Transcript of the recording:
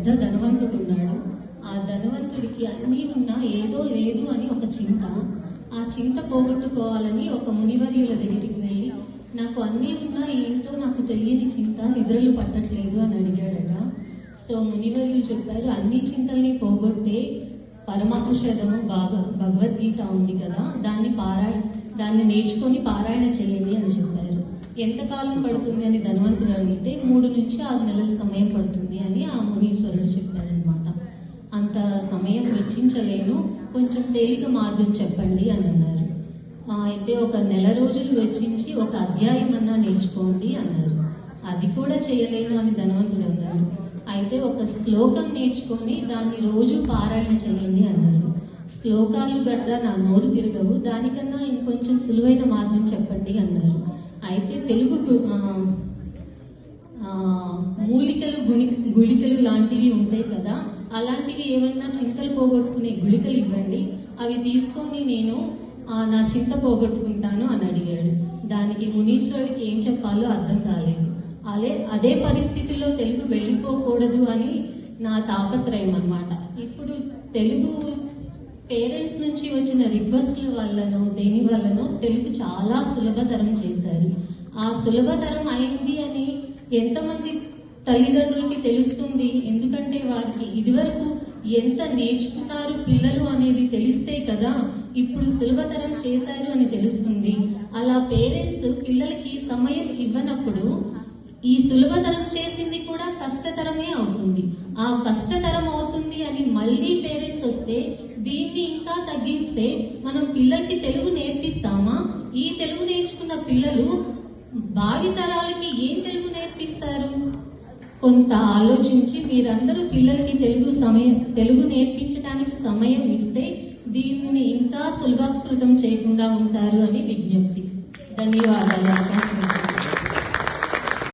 పెద్ద ధనవంతుడు ఉన్నాడు. ఆ ధనవంతుడికి అన్నీ ఉన్నా ఏదో లేదు అని ఒక చింత. ఆ చింత పోగొట్టుకోవాలని ఒక మునివర్యుల దగ్గరికి వెళ్ళి, నాకు అన్నీ ఉన్నా ఏంటో నాకు తెలియని చింత, నిద్రలు పట్టట్లేదు అని అడిగాడట. సో మునివర్యులు చెప్పారు, అన్ని చింతల్ని పోగొట్టే పరమౌషధము భగవద్గీత ఉంది కదా, దాన్ని నేర్చుకొని పారాయణ చేయండి అని చెప్పారు. ఎంతకాలం పడుతుంది అని ధనవంతుడు అడిగితే 3 నుంచి 6 నెలల సమయం పడుతుంది అని ఆ మునీశ్వరుడు చెప్పారనమాట. అంత సమయం వెచ్చించలేను, కొంచెం తేలిక మార్గం చెప్పండి అని అన్నారు. అయితే ఒక నెల రోజులు వెచ్చించి ఒక అధ్యాయం అన్నా నేర్చుకోండి అన్నారు. అది కూడా చేయలేను అని ధనవంతుడు అన్నాడు. అయితే ఒక శ్లోకం నేర్చుకొని దాన్ని రోజు పారాయణ చేయండి అన్నాడు. శ్లోకాలు గట్రా నా నోరు తిరగవు, దానికన్నా ఇంకొంచెం సులువైన మార్గం చెప్పండి అన్నారు. అయితే తెలుగు మూలికలు గుళికలు లాంటివి ఉంటాయి కదా, అలాంటివి ఏమైనా చింతలు పోగొట్టుకునే గుళికలు ఇవ్వండి, అవి తీసుకొని నేను నా చింత పోగొట్టుకుంటాను అని అడిగాడు. దానికి మునీశ్వరుడికి ఏం చెప్పాలో అర్థం కాలేదు. అదే పరిస్థితిలో తెలుగు వెళ్ళిపోకూడదు అని నా తాపత్రయం అన్నమాట. ఇప్పుడు తెలుగు పేరెంట్స్ నుంచి వచ్చిన రిక్వెస్ట్ల వల్లనో దేని వల్లనో తెలుగు చాలా సులభతరం చేశారు. ఆ సులభతరం అయింది అని ఎంతమంది తల్లిదండ్రులకి తెలుస్తుంది? ఎందుకంటే వారికి ఇదివరకు ఎంత నేర్చుకున్నారు పిల్లలు అనేది తెలిస్తే కదా ఇప్పుడు సులభతరం చేశారు అని తెలుస్తుంది. అలా పేరెంట్స్ పిల్లలకి సమయం ఇవ్వనప్పుడు ఈ సులభతరం చేసింది కూడా కష్టతరమే అవుతుంది. ఆ కష్టతరం అవుతుంది అని మళ్ళీ పేరెంట్స్ వస్తే దీన్ని ఇంకా తగ్గిస్తే మనం పిల్లలకి తెలుగు నేర్పిస్తామా? ఈ తెలుగు నేర్చుకున్న పిల్లలు భావితరాలకి ఏం తెలుగు నేర్పిస్తారు? కొంత ఆలోచించి మీరందరూ పిల్లలకి తెలుగు నేర్పించడానికి సమయం ఇస్తే దీన్ని ఇంకా సులభకృతం చేయకుండా ఉంటారు అని విజ్ఞప్తి. ధన్యవాదాలు.